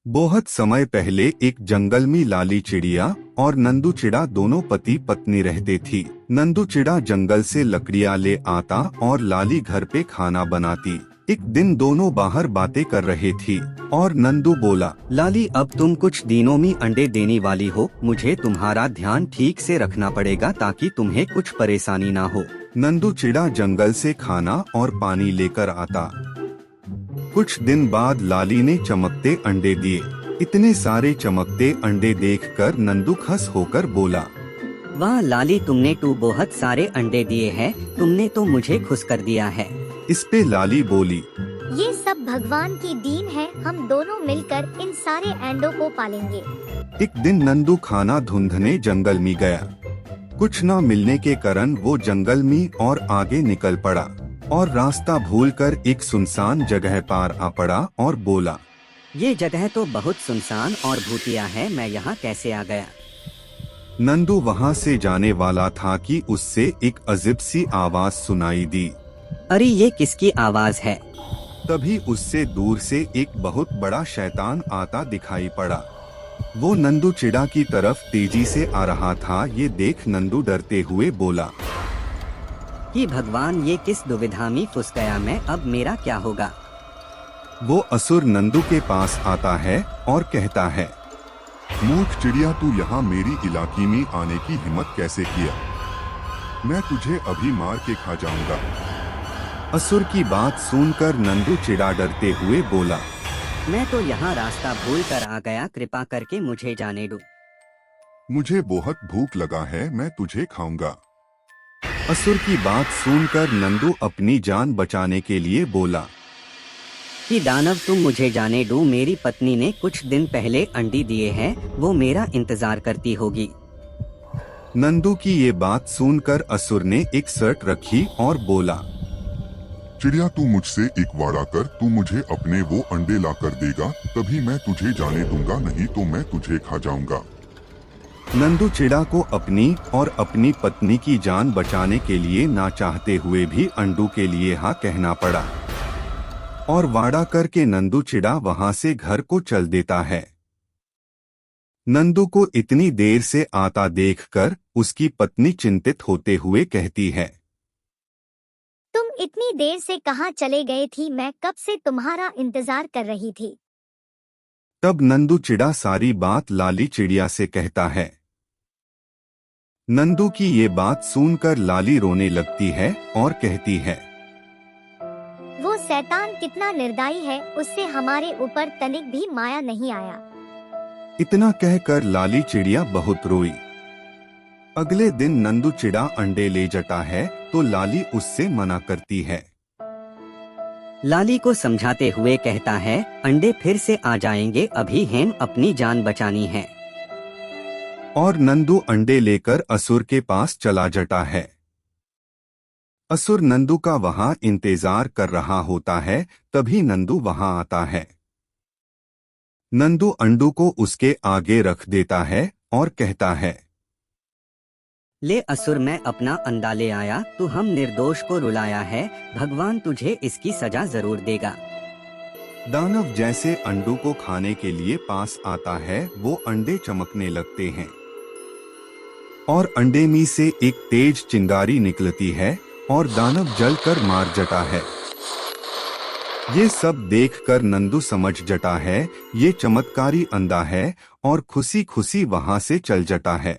बहुत समय पहले एक जंगल में लाली चिड़िया और नंदू चिड़ा दोनों पति पत्नी रहते थी। नंदू चिड़ा जंगल से लकड़ियाँ ले आता और लाली घर पे खाना बनाती। एक दिन दोनों बाहर बातें कर रहे थी और नंदू बोला, लाली, अब तुम कुछ दिनों में अंडे देने वाली हो। मुझे तुम्हारा ध्यान ठीक से रखना पड़ेगा ताकि तुम्हें कुछ परेशानी ना हो। नंदू चिड़ा जंगल से खाना और पानी लेकर आता। कुछ दिन बाद लाली ने चमकते अंडे दिए। इतने सारे चमकते अंडे देखकर नंदू खुश होकर बोला, वाह लाली, तुमने तो बहुत सारे अंडे दिए हैं। तुमने तो मुझे खुश कर दिया है। इस पे लाली बोली, ये सब भगवान की दीन है। हम दोनों मिलकर इन सारे अंडों को पालेंगे। एक दिन नंदू खाना ढूंढने जंगल में गया। कुछ न मिलने के कारण वो जंगल में और आगे निकल पड़ा और रास्ता भूलकर एक सुनसान जगह पार आ पड़ा और बोला, ये जगह तो बहुत सुनसान और भूतिया है। मैं यहाँ कैसे आ गया? नंदू वहाँ से जाने वाला था कि उससे एक अजीब सी आवाज सुनाई दी। अरे, ये किसकी आवाज है? तभी उससे दूर से एक बहुत बड़ा शैतान आता दिखाई पड़ा। वो नंदू चिड़ा की तरफ तेजी से आ रहा था। ये देख नंदू डरते हुए बोला, कि भगवान, ये किस दुविधा में फंस गया मैं। अब मेरा क्या होगा? वो असुर नंदू के पास आता है और कहता है, मूर्ख चिड़िया, तू यहाँ मेरी इलाके में आने की हिम्मत कैसे किया? मैं तुझे अभी मार के खा जाऊंगा। असुर की बात सुनकर नंदू चिड़ा डरते हुए बोला, मैं तो यहाँ रास्ता भूल कर आ गया। कृपा करके मुझे जाने दो। मुझे बहुत भूख लगा है, मैं तुझे खाऊंगा। असुर की बात सुनकर नंदू अपनी जान बचाने के लिए बोला, कि दानव, तुम मुझे जाने दो। मेरी पत्नी ने कुछ दिन पहले अंडे दिए हैं। वो मेरा इंतजार करती होगी। नंदू की ये बात सुनकर असुर ने एक शर्त रखी और बोला, चिड़िया, तू मुझसे एक वादा कर। तू मुझे अपने वो अंडे ला कर देगा, तभी मैं तुझे जाने दूंगा, नहीं तो मैं तुझे खा जाऊंगा। नंदू चिड़ा को अपनी और अपनी पत्नी की जान बचाने के लिए ना चाहते हुए भी अंडों के लिए हाँ कहना पड़ा और वादा करके नंदू चिड़ा वहां से घर को चल देता है। नंदू को इतनी देर से आता देखकर उसकी पत्नी चिंतित होते हुए कहती है, तुम इतनी देर से कहाँ चले गए थी? मैं कब से तुम्हारा इंतजार कर रही थी। तब नंदू चिड़ा सारी बात लाली चिड़िया से कहता है। नंदू की ये बात सुनकर लाली रोने लगती है और कहती है, वो शैतान कितना निर्दयी है, उससे हमारे ऊपर तनिक भी माया नहीं आया। इतना कहकर लाली चिड़िया बहुत रोई। अगले दिन नंदू चिड़ा अंडे ले जाता है तो लाली उससे मना करती है। लाली को समझाते हुए कहता है, अंडे फिर से आ जाएंगे, अभी हम अपनी जान बचानी है। और नंदू अंडे लेकर असुर के पास चला जाता है। असुर नंदू का वहां इंतजार कर रहा होता है। तभी नंदू वहां आता है। नंदू अंडों को उसके आगे रख देता है और कहता है, ले असुर, मैं अपना अंडा ले आया। तू हम निर्दोष को रुलाया है। भगवान तुझे इसकी सजा जरूर देगा। दानव जैसे अंडों को खाने के लिए पास आता है, वो अंडे चमकने लगते हैं और अंडे में से एक तेज चिंगारी निकलती है और दानव जलकर मार जाता है। ये सब देखकर नंदू समझ जाता है ये चमत्कारी अंडा है और खुशी खुशी वहां से चल जाता है।